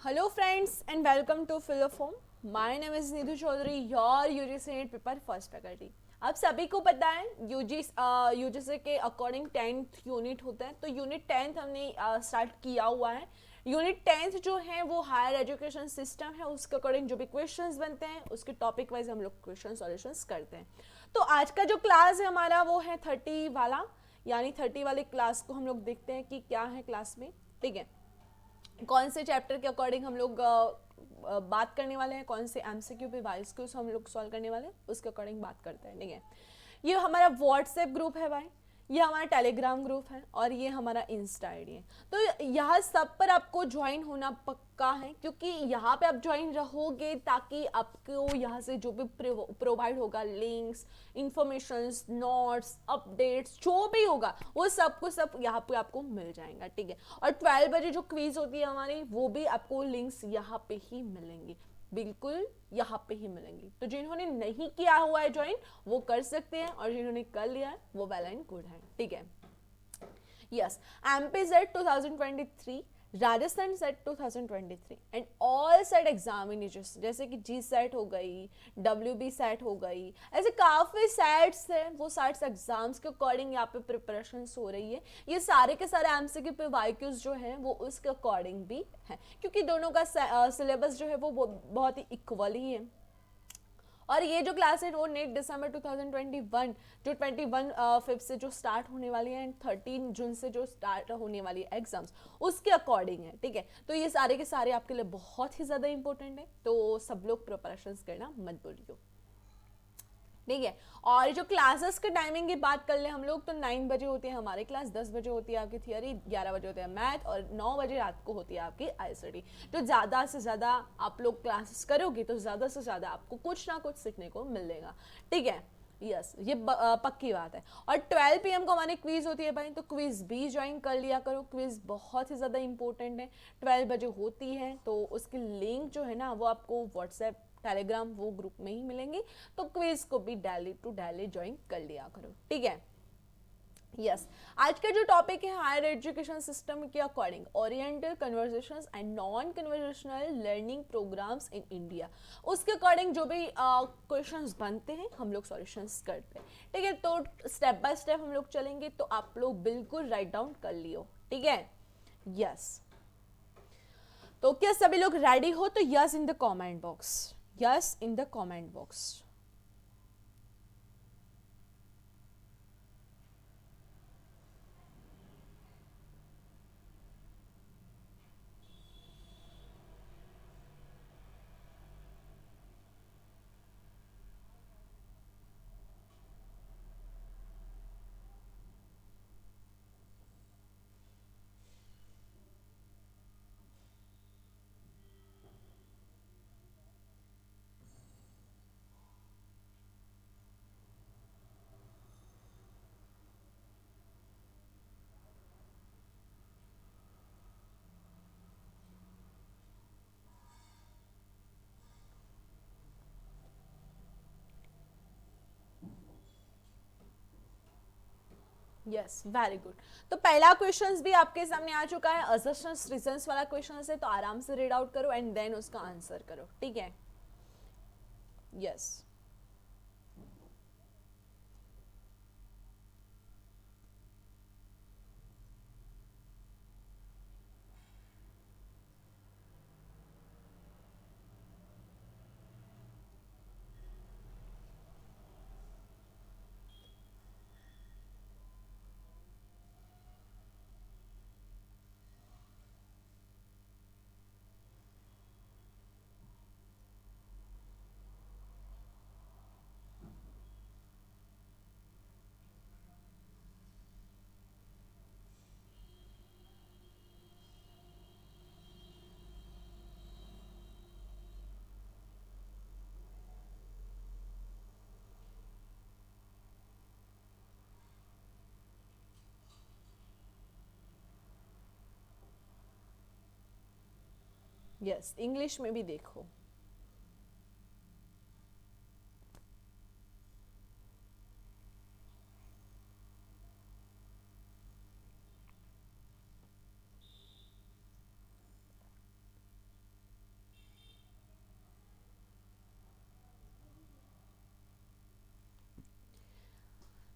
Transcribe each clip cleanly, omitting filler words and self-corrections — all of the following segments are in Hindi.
Hello friends and welcome to Philoform. My name is Nidhu Chaudhary, your UGC NET paper first faculty. आप सभी को पता है यूजीसी के अकॉर्डिंग 10th यूनिट होता है, तो यूनिट 10th हमने स्टार्ट किया हुआ है। यूनिट 10th जो है वो हायर एजुकेशन सिस्टम है, उसके अकॉर्डिंग जो भी क्वेश्चंस बनते हैं उसके टॉपिक वाइज हम लोग क्वेश्चन सॉल्यूशंस करते हैं। तो आज का जो क्लास है हमारा वो है 30 वाला, यानी 30 वाले क्लास को हम लोग देखते हैं कि क्या है क्लास में। ठीक है, कौन से चैप्टर के अकॉर्डिंग हम लोग बात करने वाले हैं, कौन से एमसीक्यू पे वाइस क्यूज हम लोग सॉल्व करने वाले हैं, उसके अकॉर्डिंग बात करते हैं। ठीक है, ये हमारा व्हाट्सएप ग्रुप है भाई, ये हमारा टेलीग्राम ग्रुप है और ये हमारा इंस्टा आईडी है। तो यहाँ सब पर आपको ज्वाइन होना पक्का है, क्योंकि यहाँ पे आप ज्वाइन रहोगे ताकि आपको यहाँ से जो भी प्रोवाइड होगा लिंक्स, इंफॉर्मेशंस, नोट्स, अपडेट्स जो भी होगा वो सब कुछ सब यहाँ पे आपको मिल जाएगा। ठीक है, और 12 बजे जो क्विज होती है हमारी वो भी आपको लिंक्स यहाँ पे ही मिलेंगी, बिल्कुल यहाँ पे ही मिलेंगी। तो जिन्होंने नहीं किया हुआ है ज्वाइन वो कर सकते हैं, और जिन्होंने कर लिया है वो वेल एंड गुड है। ठीक है, yes, MP set 2023, Rajasthan set 2023 and all set examinations जैसे कि जी सेट हो गई, डब्ल्यूबी सेट हो गई, ऐसे काफ़ी सेट्स हैं, वो सेट्स एग्जाम्स के अकॉर्डिंग यहाँ पे प्रिपरेशन हो रही है। ये सारे के सारे एमसीक्यू पे वाईक्यूज जो है वो उसके अकॉर्डिंग भी है, क्योंकि दोनों का सिलेबस जो है वो बहुत ही इक्वल ही है। और ये जो क्लास है वो नेट दिसंबर 2021 जो 21 फिफ्थ से जो स्टार्ट होने वाली है एंड 13 जून से जो स्टार्ट होने वाली है एग्जाम्स उसके अकॉर्डिंग है। ठीक है, तो ये सारे के सारे आपके लिए बहुत ही ज़्यादा इंपॉर्टेंट है, तो सब लोग प्रिपरेशंस करना मत भूलिए। ठीक है, और जो क्लासेस के टाइमिंग की बात कर ले हम लोग, तो 9 बजे होती है हमारी क्लास, 10 बजे होती है आपकी थियरी, 11 बजे होती है मैथ और 9 बजे रात को होती है आपकी आईसीटी। तो ज़्यादा से ज़्यादा आप लोग क्लासेस करोगे तो ज़्यादा से ज़्यादा आपको कुछ ना कुछ सीखने को मिलेगा। ठीक है, यस, ये पक्की बात है। और 12 PM को हमारी क्विज होती है भाई, तो क्विज भी ज्वाइन कर लिया करो, क्विज बहुत ही ज़्यादा इंपॉर्टेंट है। 12 बजे होती है, तो उसकी लिंक जो है ना वो आपको व्हाट्सएप, टेलीग्राम वो ग्रुप में ही मिलेंगी, तो क्विज को भी डेली टू डेली ज्वाइन कर लिया करो। ठीक है, यस, आज का जो टॉपिक है हायर एजुकेशन सिस्टम के according oriental conversations and non conversational learning programmes in India, उसके अकॉर्डिंग जो भी क्वेश्चंस बनते हैं हम लोग सॉल्यूशंस करते हैं। ठीक है, तो स्टेप बाय स्टेप हम लोग चलेंगे, तो आप लोग बिल्कुल राइट डाउन कर लियो। ठीक है, यस, तो क्या सभी लोग रेडी हो? तो yes in the comment box, yes in the comment box. Yes, very good. तो पहला क्वेश्चन भी आपके सामने आ चुका है, असर्शंस रीजंस वाला क्वेश्चन है, तो आराम से रीड आउट करो एंड देन उसका आंसर करो। ठीक है, यस, यस, इंग्लिश में भी देखो।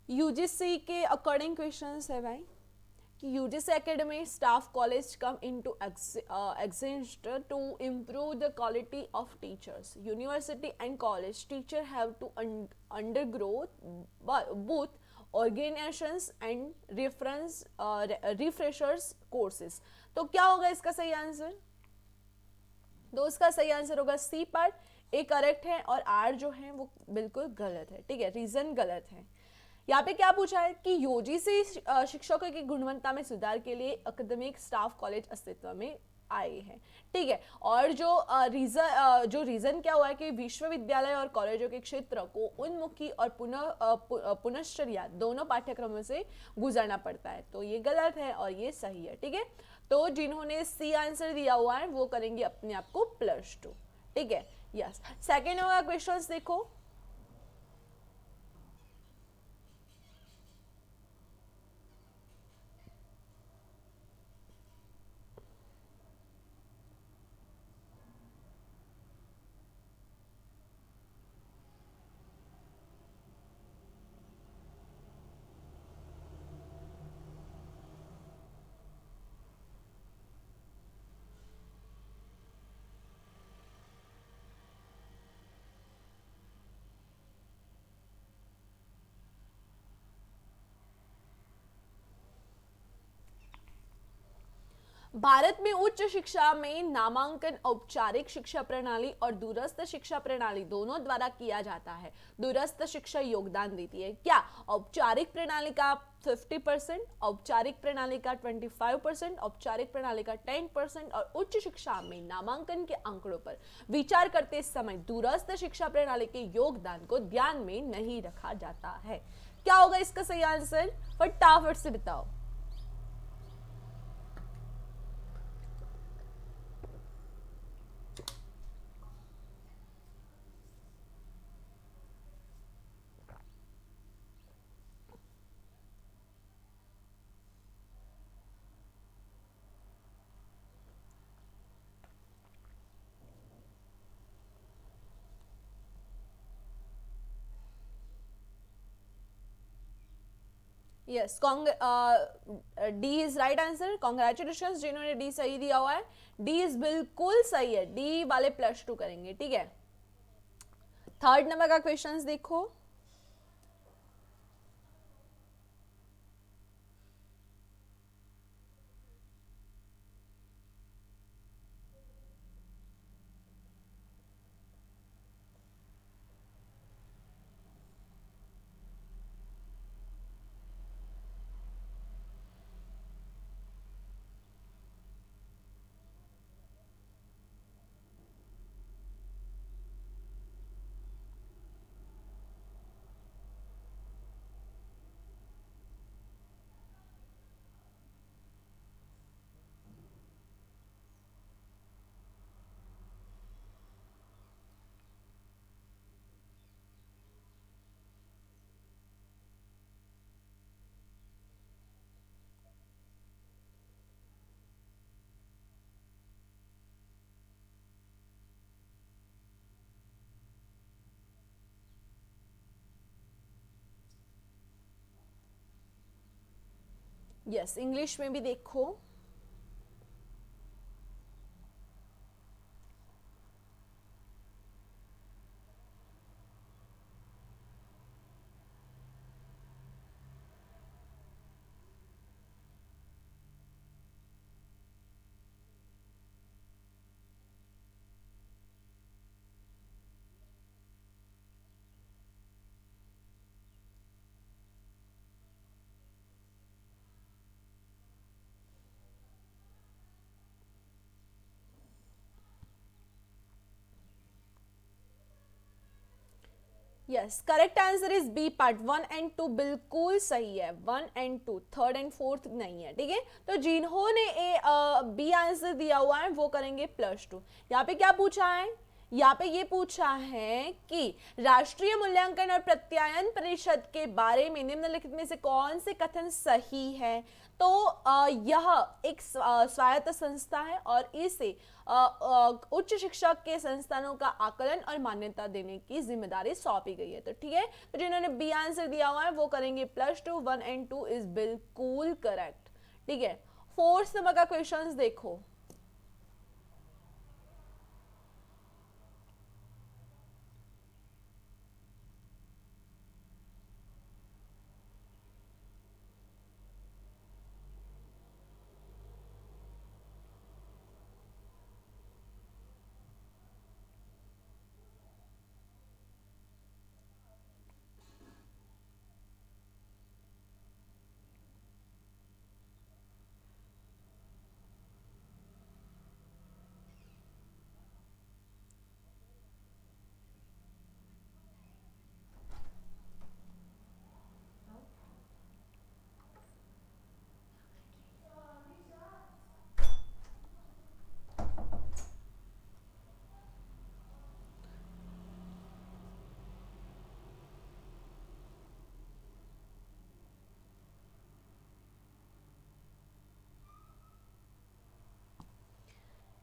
यूजीसी के अकॉर्डिंग क्वेश्चंस है भाई कि UGC academy staff college come into exist to improve the quality of teachers. University and college teacher have to undergo both organizations and refreshers courses. तो क्या होगा इसका सही आंसर? तो उसका सही आंसर होगा सी पार्ट, ए करेक्ट है और आर जो है वो बिल्कुल गलत है, ठीक है, रीजन गलत है। यहाँ पे क्या पूछा है कि यूजीसी शिक्षकों की गुणवत्ता में सुधार के लिए अकादमिक स्टाफ कॉलेज अस्तित्व में आए हैं, ठीक है। और जो रीजन क्या हुआ है कि विश्वविद्यालय और कॉलेजों के क्षेत्र को उन्मुखी और पुनश्चर्या दोनों पाठ्यक्रमों से गुजरना पड़ता है, तो ये गलत है और ये सही है, ठीक है। तो जिन्होंने सी आंसर दिया हुआ है वो करेंगे अपने आप को +2, ठीक है। यस, सेकेंड होगा क्वेश्चन देखो। भारत में उच्च शिक्षा में नामांकन औपचारिक शिक्षा प्रणाली और दूरस्थ शिक्षा प्रणाली दोनों द्वारा किया जाता है। दूरस्थ शिक्षा योगदान देती है क्या? औपचारिक प्रणाली का 50%, औपचारिक प्रणाली का 25%, औपचारिक प्रणाली का 10% और उच्च शिक्षा में नामांकन के आंकड़ों पर विचार करते समय दूरस्थ शिक्षा प्रणाली के योगदान को ध्यान में नहीं रखा जाता है। क्या होगा इसका सही आंसर? फटाफट से बताओ। Yes, D is right answer. Congratulation जिन्होंने डी सही दिया हुआ है, डी इज बिल्कुल सही है, डी वाले +2 करेंगे, ठीक है। थर्ड नंबर का क्वेश्चन देखो। यस, इंग्लिश में भी देखो। Yes, correct answer is B part, 1 and 2 बिल्कुल सही है। 1 एंड 2, थर्ड एंड फोर्थ नहीं है, ठीक है। तो जिन्होंने बी आंसर दिया हुआ है वो करेंगे +2। यहाँ पे क्या पूछा है यहाँ पे ये पूछा है कि राष्ट्रीय मूल्यांकन और प्रत्यायन परिषद के बारे में निम्नलिखित में से कौन से कथन सही है। तो यह एक स्वायत्त संस्था है और इसे उच्च शिक्षा के संस्थानों का आकलन और मान्यता देने की जिम्मेदारी सौंपी गई है। तो ठीक है, तो जिन्होंने बी आंसर दिया हुआ है वो करेंगे +2, 1 एंड 2 इज बिल्कुल करेक्ट। ठीक है, फोर्थ नंबर का क्वेश्चन देखो।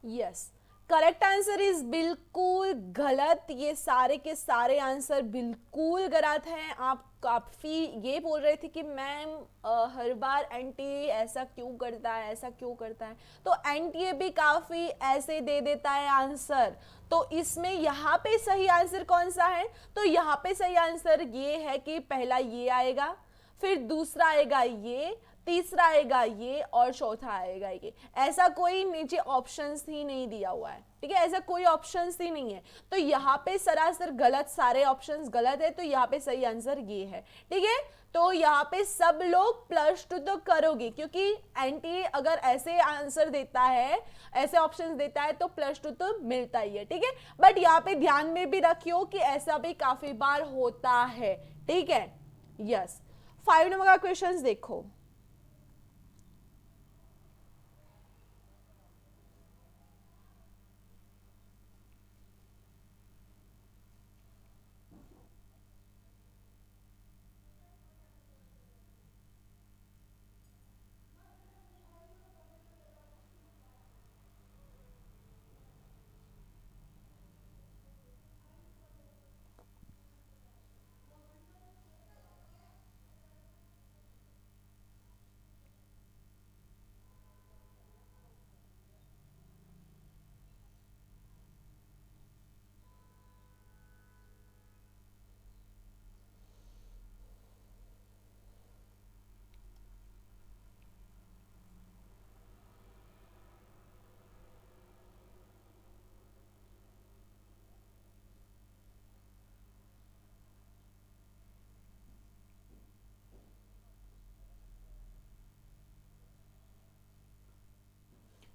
यस, करेक्ट आंसर इज बिल्कुल गलत। ये सारे के सारे आंसर बिल्कुल गलत हैं। आप काफ़ी ये बोल रहे थे कि मैम हर बार एनटीए ऐसा क्यों करता है, ऐसा क्यों करता है, तो एनटीए भी काफ़ी ऐसे दे देता है आंसर। तो इसमें यहाँ पे सही आंसर कौन सा है, तो यहाँ पे सही आंसर ये है कि पहला ये आएगा, फिर दूसरा आएगा ये, तीसरा आएगा ये और चौथा आएगा ये। ऐसा कोई नीचे ऑप्शंस ही नहीं दिया हुआ है। ठीक है, ऐसा कोई ऑप्शंस ही नहीं है। तो यहाँ पे सरासर गलत, सारे ऑप्शंस गलत है। तो यहाँ पे सही आंसर ये है। ठीक है, तो यहाँ पे सब लोग +2 तो करोगे, क्योंकि एनटीए अगर ऐसे आंसर देता है, ऐसे ऑप्शंस देता है तो +2 तो मिलता ही है। ठीक है, बट यहाँ पे ध्यान में भी रखियो कि ऐसा भी काफी बार होता है। ठीक है, यस। 5 नंबर का क्वेश्चन देखो।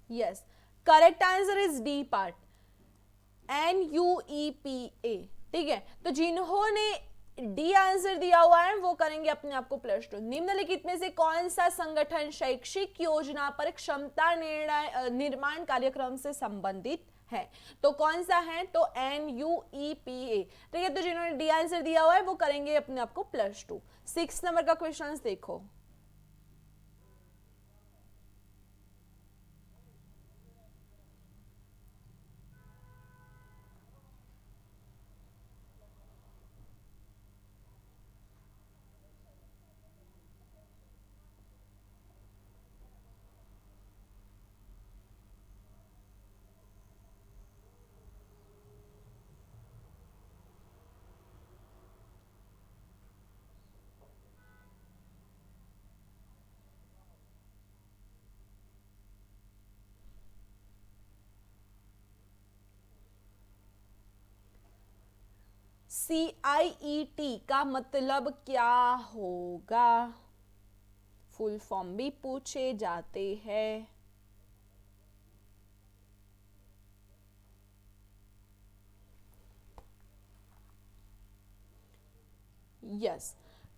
Yes, correct answer is D part, NUEPA। ठीक है, तो जिन्होंने डी आंसर दिया हुआ है वो करेंगे अपने आप को +2। निम्नलिखित में से कौन सा संगठन शैक्षिक योजना पर क्षमता निर्माण कार्यक्रम से संबंधित है, तो कौन सा है, तो NUEPA। ठीक है, तो जिन्होंने डी आंसर दिया हुआ है वो करेंगे अपने आप को +2। 6 नंबर का क्वेश्चन देखो। CIET का मतलब क्या होगा, फुल फॉर्म भी पूछे जाते हैं। Yes,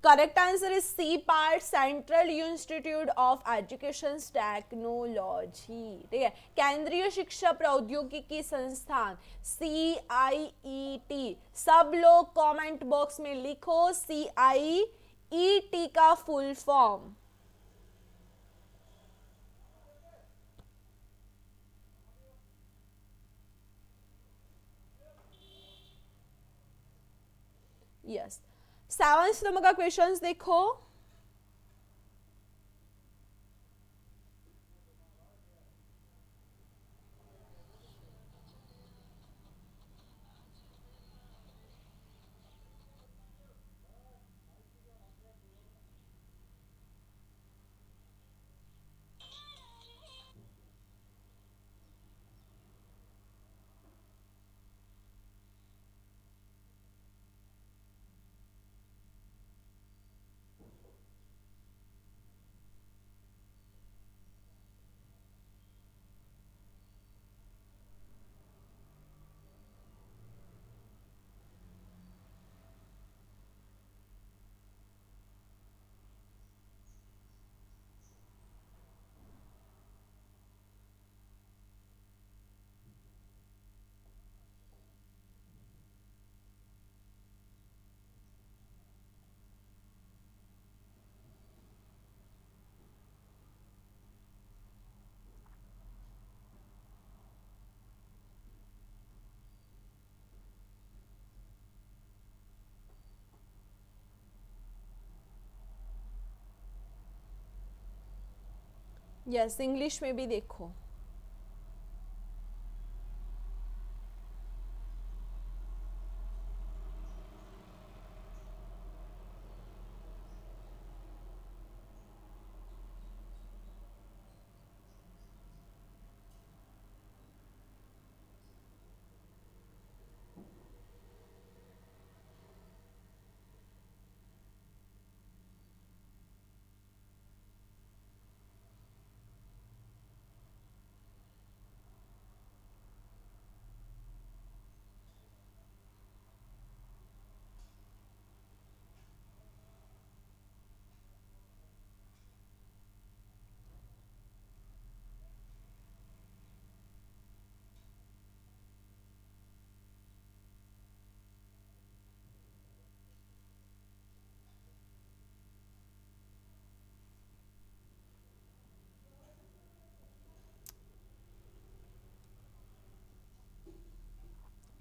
correct answer is C part, central institute of education technology, ठीक है। केंद्रीय शिक्षा प्रौद्योगिकी संस्थान, CIET। सब लोग कमेंट बॉक्स में लिखो CIET का full form. Yes, 7th number का क्वेश्चन देखो। यस, इंग्लिश में भी देखो।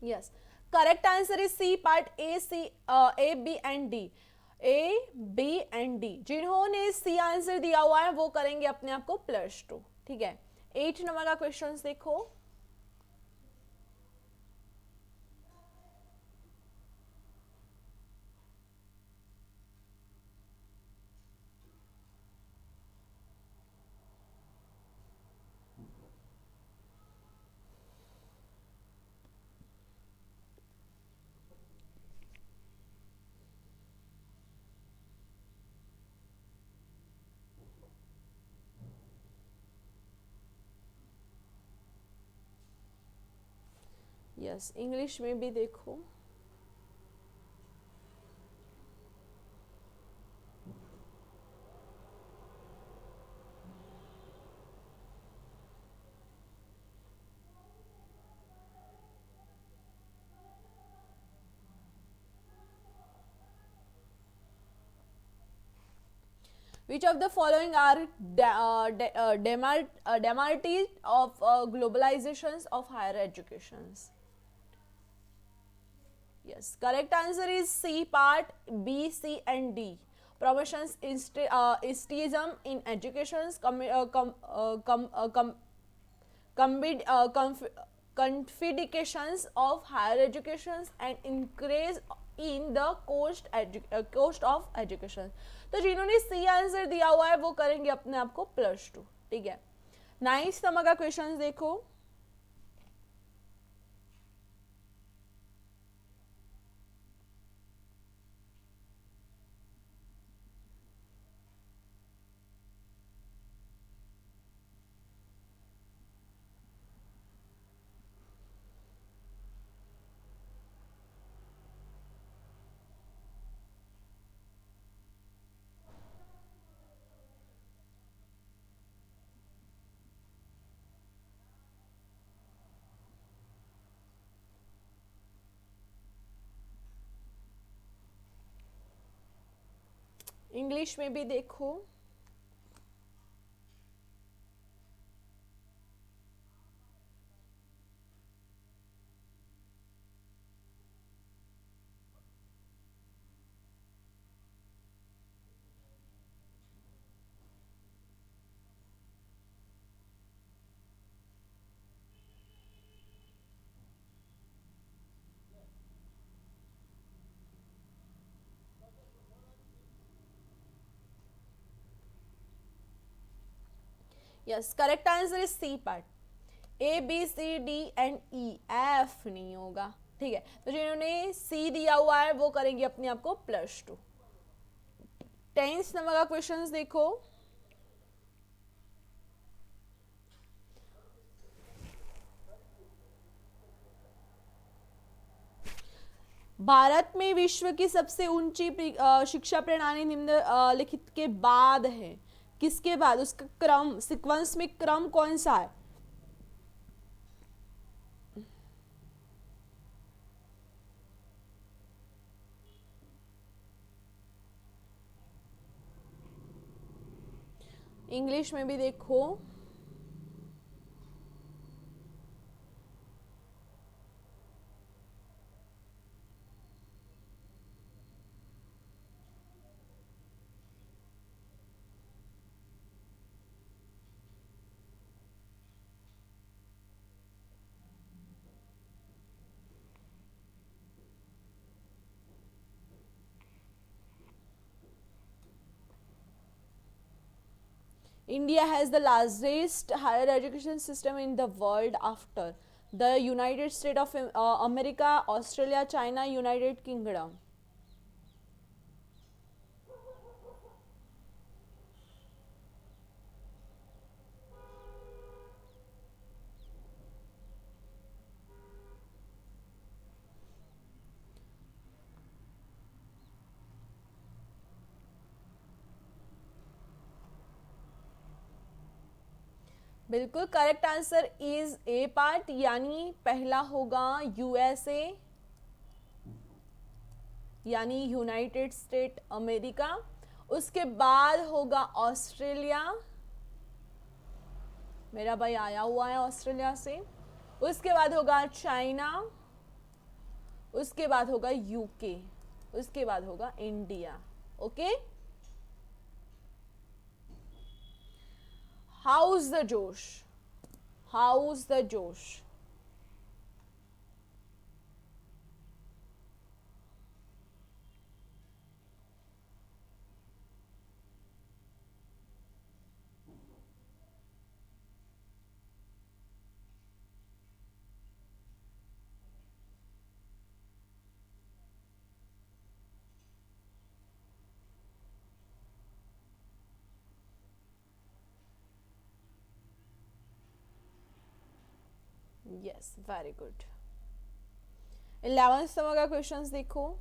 Yes, correct answer is C part, A, B and D। A, B and D, जिन्होंने सी आंसर दिया हुआ है वो करेंगे अपने आप को +2, ठीक है। 8 नंबर का क्वेश्चन देखो। यस, इंग्लिश में भी देखो। Which of the following are demarcations of globalizations of higher educations? Yes, correct answer is C part, B, C and D. Promotions, aesthetism in educations, confiscations of higher educations and increase in the cost of education। तो जिन्होंने सी आंसर दिया हुआ है वो करेंगे अपने आप को +2, ठीक है। 9th नंबर का क्वेश्चन देखो। इंग्लिश में भी देखो। Yes, correct answer is C part. A B C D and E, F नहीं होगा। ठीक है, तो जिन्होंने सी दिया हुआ है वो करेंगे अपने आप को +2। 10th नंबर का क्वेश्चन देखो। भारत में विश्व की सबसे ऊंची शिक्षा प्रणाली निम्नलिखित के बाद है। किसके बाद? उसका क्रम, सीक्वेंस में क्रम कौन सा है? इंग्लिश में भी देखो। India has the largest higher education system in the world after the United States of America, Australia, China, United Kingdom. बिल्कुल correct answer is a part, यानी पहला होगा यूएसए, यानी यूनाइटेड स्टेट अमेरिका। उसके बाद होगा ऑस्ट्रेलिया, मेरा भाई आया हुआ है ऑस्ट्रेलिया से। उसके बाद होगा चाइना, उसके बाद होगा यूके, उसके बाद होगा इंडिया। ओके, हाउस द जोश, हाउस द जोश। Yes, very good. 11th number का क्वेश्चंस देखो।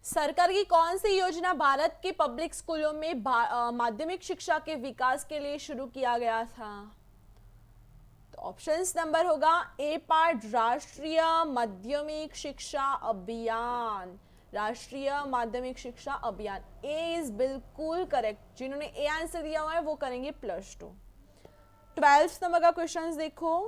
सरकार की कौन सी योजना भारत के पब्लिक स्कूलों में माध्यमिक शिक्षा के विकास के लिए शुरू किया गया था? तो ऑप्शंस नंबर होगा ए पार्ट राष्ट्रीय माध्यमिक शिक्षा अभियान, राष्ट्रीय माध्यमिक शिक्षा अभियान। ए इज बिल्कुल करेक्ट, जिन्होंने ए आंसर दिया हुआ है वो करेंगे +2। 12th नंबर का क्वेश्चंस देखो।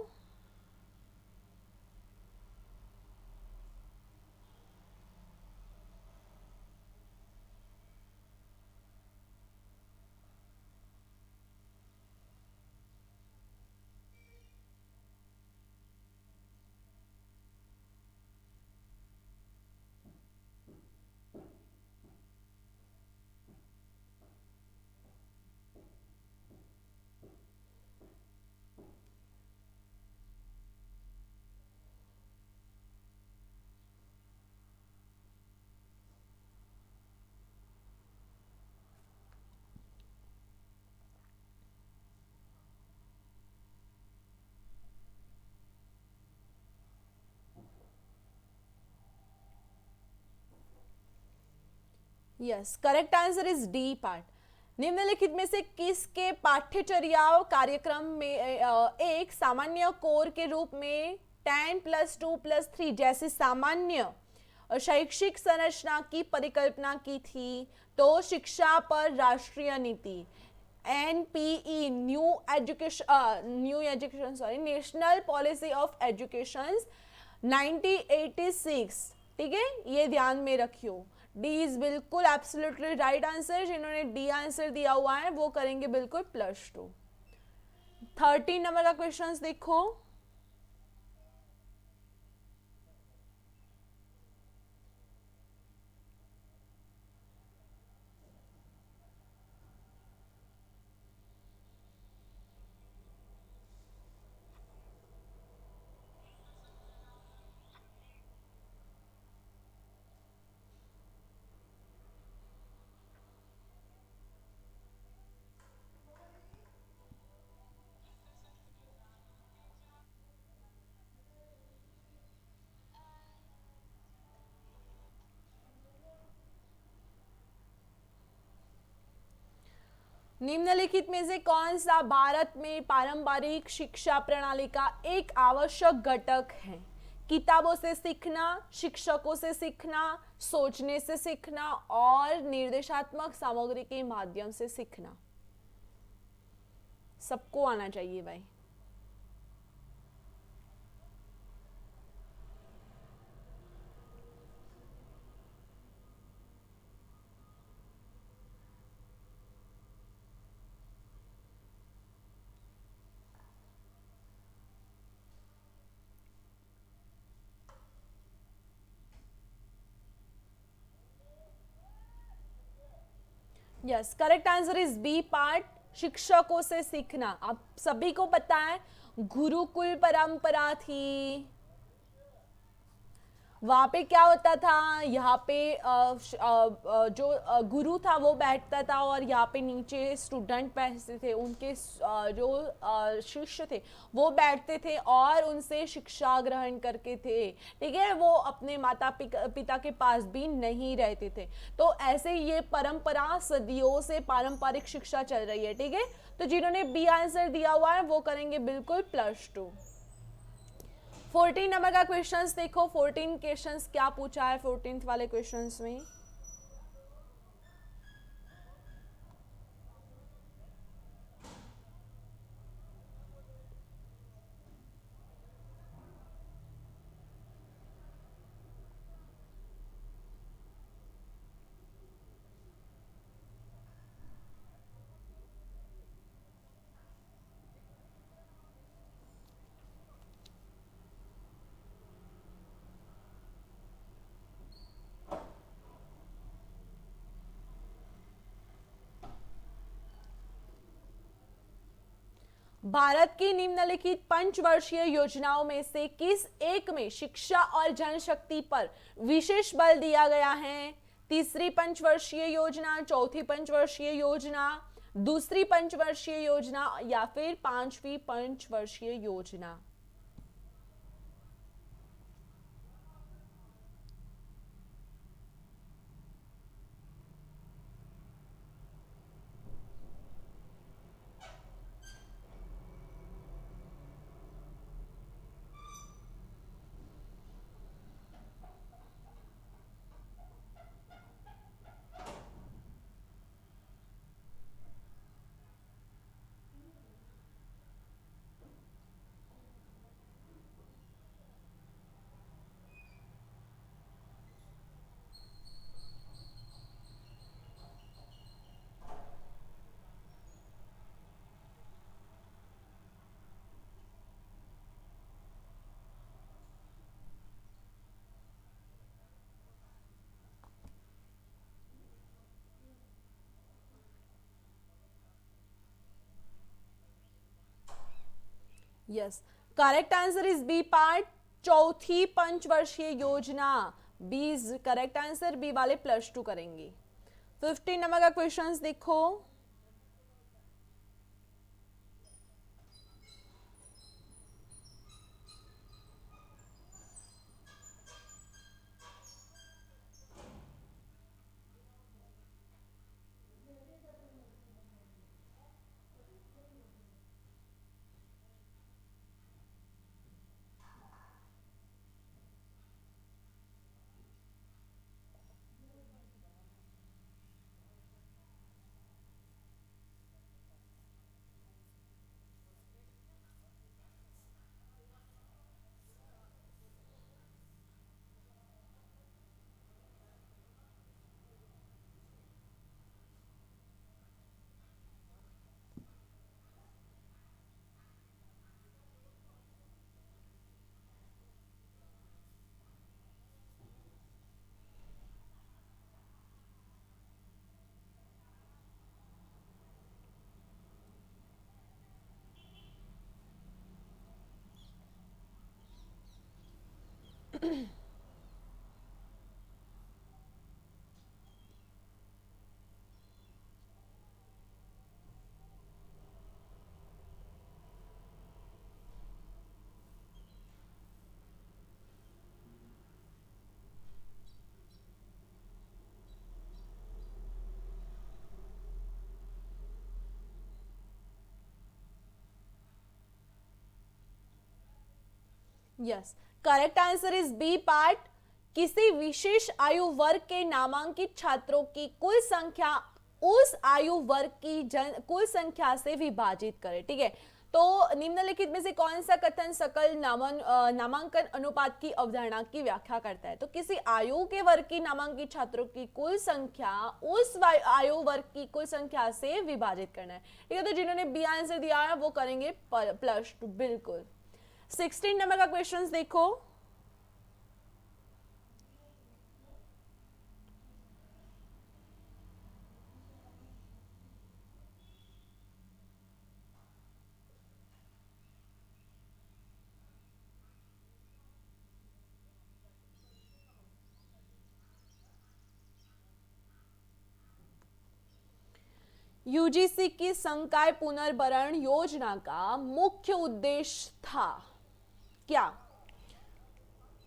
Yes, correct answer is D part. निम्नलिखित में से किसके पाठ्यचर्या कार्यक्रम में एक सामान्य कोर के रूप में 10+2+3 जैसी सामान्य शैक्षिक संरचना की परिकल्पना की थी? तो शिक्षा पर राष्ट्रीय नीति, NPE, new education sorry national policy of education 1986। ठीक है, ये ध्यान में रखियो। डी इज बिल्कुल एब्सोल्युटली राइट आंसर। जिन्होंने डी आंसर दिया हुआ है वो करेंगे बिल्कुल +2। 13 नंबर का क्वेश्चन देखो। निम्नलिखित में से कौन सा भारत में पारंपरिक शिक्षा प्रणाली का एक आवश्यक घटक है? किताबों से सीखना, शिक्षकों से सीखना, सोचने से सीखना और निर्देशात्मक सामग्री के माध्यम से सीखना। सबको आना चाहिए भाई। Yes, correct answer is B part, शिक्षकों से सीखना। आप सभी को पता है गुरुकुल परंपरा थी। वहाँ पे क्या होता था, यहाँ पे जो गुरु था वो बैठता था और यहाँ पे नीचे स्टूडेंट बैठते थे, उनके जो शिष्य थे वो बैठते थे और उनसे शिक्षा ग्रहण करके थे। ठीक है, वो अपने माता पिता के पास भी नहीं रहते थे। तो ऐसे ये परंपरा सदियों से पारंपरिक शिक्षा चल रही है। ठीक है, तो जिन्होंने बी आंसर दिया हुआ है वो करेंगे बिल्कुल +2। 14 नंबर का क्वेश्चंस देखो। 14 क्वेश्चंस क्या पूछा है 14th वाले क्वेश्चंस में? भारत की निम्नलिखित पंचवर्षीय योजनाओं में से किस एक में शिक्षा और जनशक्ति पर विशेष बल दिया गया है? तीसरी पंचवर्षीय योजना, चौथी पंचवर्षीय योजना, दूसरी पंचवर्षीय योजना या फिर पांचवी पंचवर्षीय योजना? Yes, correct answer is B part, चौथी पंचवर्षीय योजना। B is correct answer, B वाले +2 करेंगे। 15 नंबर का क्वेश्चंस देखो। Yes, correct answer is B part. किसी विशेष आयु वर्ग के नामांकित छात्रों की कुल संख्या उस आयु वर्ग की कुल संख्या से विभाजित करें। ठीक है, तो निम्नलिखित में से कौन सा कथन सकल नामांकन अनुपात की अवधारणा की व्याख्या करता है? तो किसी आयु के वर्ग की नामांकित छात्रों की कुल संख्या उस आयु वर्ग की कुल संख्या से विभाजित करना है। ठीक है, तो जिन्होंने बी आंसर दिया है वो करेंगे +2। बिल्कुल। 16 नंबर का क्वेश्चन देखो। यूजीसी की संकाय पुनर्भरण योजना का मुख्य उद्देश्य था क्या?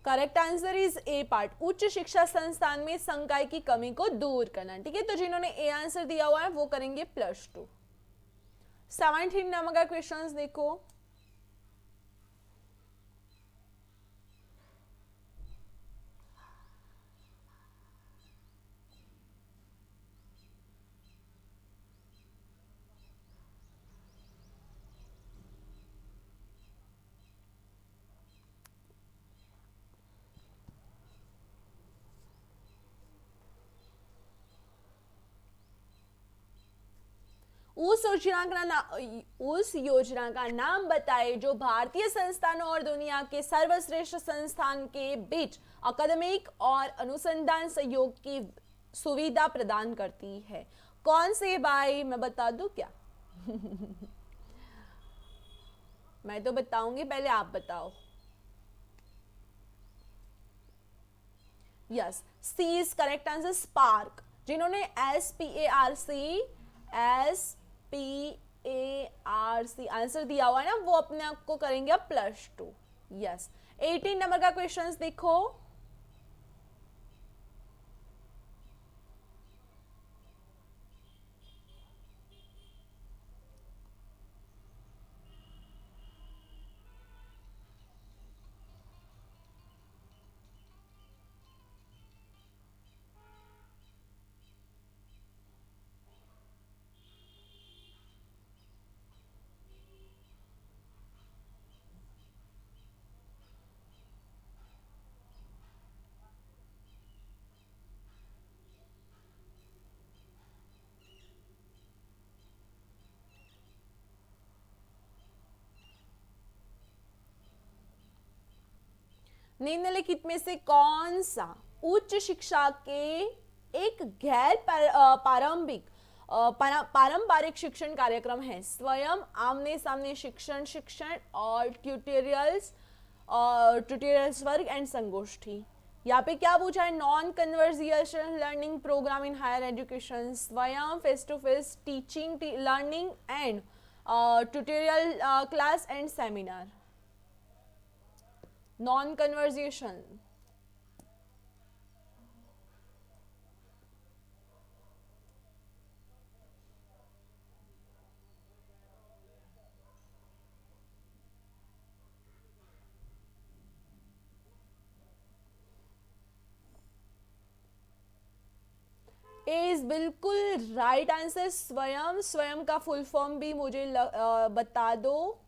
Correct answer is a part, उच्च शिक्षा संस्थान में संकाय की कमी को दूर करना। ठीक है, तो जिन्होंने ए आंसर दिया हुआ है वो करेंगे +2। 17 नंबर का क्वेश्चन देखो। उस योजना का नाम बताए जो भारतीय संस्थानों और दुनिया के सर्वश्रेष्ठ संस्थान के बीच अकादमिक और अनुसंधान सहयोग की सुविधा प्रदान करती है। कौन से भाई, मैं बता दूं क्या? मैं तो बताऊंगी, पहले आप बताओ। Yes, C is correct answer, spark. जिन्होंने SPARC आंसर दिया हुआ है ना, वो अपने आप को करेंगे +2। यस, 18 नंबर का क्वेश्चन देखो। निम्नलिखित में से कौन सा उच्च शिक्षा के एक गैर पारंपरिक शिक्षण कार्यक्रम है? स्वयं आमने सामने शिक्षण और ट्यूटोरियल्स वर्ग एंड संगोष्ठी। यहाँ पे क्या पूछा है? Non conversational learning program in higher education, Swayam face to face teaching learning and tutorial class and seminar. Non conversation. Is बिल्कुल राइट आंसर, स्वयं का फुल फॉर्म भी मुझे बता दो।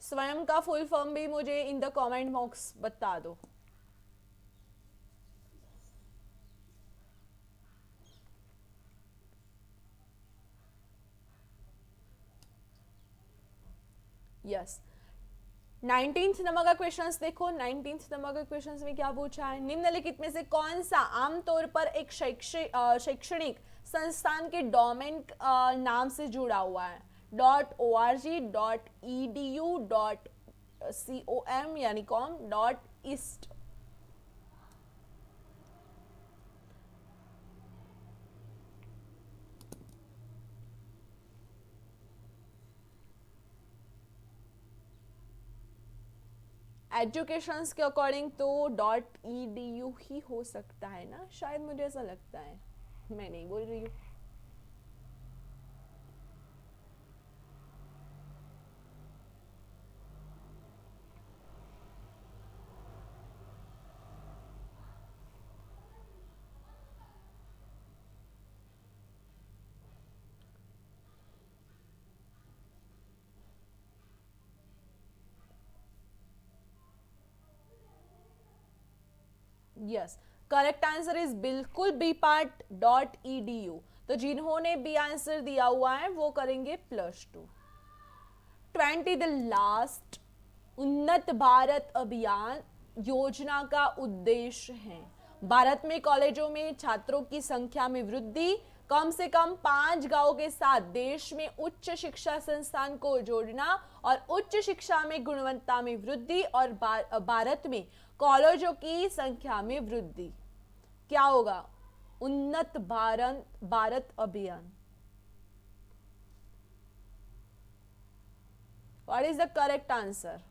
स्वयं का फुल फॉर्म भी मुझे इन द कमेंट बॉक्स बता दो। यस, 19th नंबर का क्वेश्चन देखो। 19th नंबर का क्वेश्चन में क्या पूछा है? निम्नलिखित में से कौन सा आमतौर पर एक शैक्षणिक संस्थान के डोमेन नाम से जुड़ा हुआ है? www.org.edu.com यानी .ist। एजुकेशंस के अकॉर्डिंग तो .edu ही हो सकता है ना, शायद मुझे ऐसा लगता है, मैं नहीं बोल रही हूँ। यस, करेक्ट आंसर इज बिल्कुल बी पार्ट .edu। तो जिन्होंने बी आंसर दिया हुआ है वो करेंगे +2। 20 द लास्ट उन्नत भारत अभियान योजना का उद्देश्य है भारत में कॉलेजों में छात्रों की संख्या में वृद्धि, कम से कम 5 गांवों के साथ देश में उच्च शिक्षा संस्थान को जोड़ना और उच्च शिक्षा में गुणवत्ता में वृद्धि और भारत में कॉलेजों की संख्या में वृद्धि। क्या होगा? उन्नत भारत अभियान। What is the correct answer?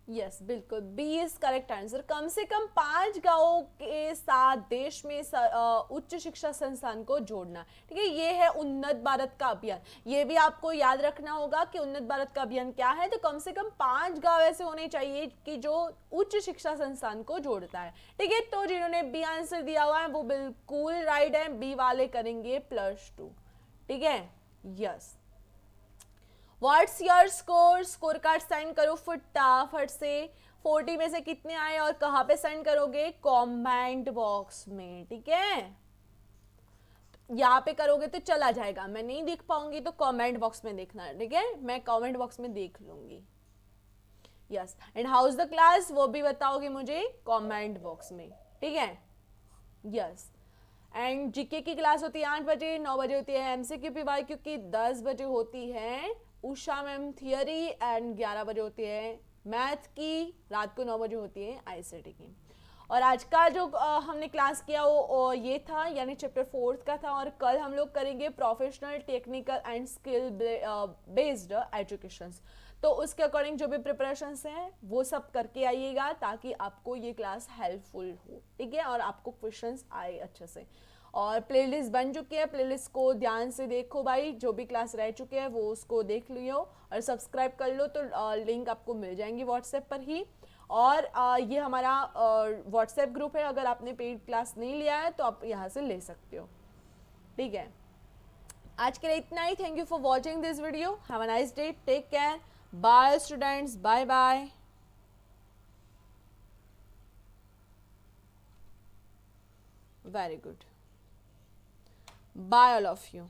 Yes, बिल्कुल बी इज करेक्ट आंसर। कम से कम 5 गांवों के साथ देश में उच्च शिक्षा संस्थान को जोड़ना। ठीक है, ये है उन्नत भारत का अभियान। ये भी आपको याद रखना होगा कि उन्नत भारत का अभियान क्या है। तो कम से कम 5 गांव ऐसे होने चाहिए कि जो उच्च शिक्षा संस्थान को जोड़ता है। ठीक है, तो जिन्होंने बी आंसर दिया हुआ है वो बिल्कुल राइट है, बी वाले करेंगे +2। ठीक है, yes. What's your score card send करो फटाफट से। 40 में से कितने आए और कहां पे सेंड करोगे? कमेंट बॉक्स में। ठीक है, यहाँ पे करोगे तो चला जाएगा, मैं नहीं देख पाऊंगी, तो कमेंट बॉक्स में देखना। ठीक है, मैं कमेंट बॉक्स में देख लूंगी। Yes, and how is the class वो भी बताओगे मुझे कमेंट बॉक्स में। ठीक है, यस। एंड जीके की क्लास होती है 8 बजे, 9 बजे होती है एमसीक्यू पीवाई, क्योंकि 10 बजे होती है उषा मैम थियरी, एंड 11 बजे होती है मैथ की, रात को 9 बजे होती है आईसीटी की। और आज का जो हमने क्लास किया वो ये था, यानी चैप्टर 4 का था। और कल हम लोग करेंगे professional technical and skill based education. तो उसके अकॉर्डिंग जो भी प्रिपरेशंस हैं वो सब करके आइएगा, ताकि आपको ये क्लास हेल्पफुल हो। ठीक है, और आपको क्वेश्चंस आए अच्छे से। और प्लेलिस्ट बन चुकी है, प्लेलिस्ट को ध्यान से देखो भाई, जो भी क्लास रह चुके हैं वो उसको देख लियो और सब्सक्राइब कर लो, तो लिंक आपको मिल जाएंगी व्हाट्सएप पर ही। और ये हमारा व्हाट्सएप ग्रुप है, अगर आपने पेड क्लास नहीं लिया है तो आप यहाँ से ले सकते हो। ठीक है, आज के लिए इतना ही। Thank you for watching this video. Have a nice day, take care, bye students, bye bye. Very good, bye all of you.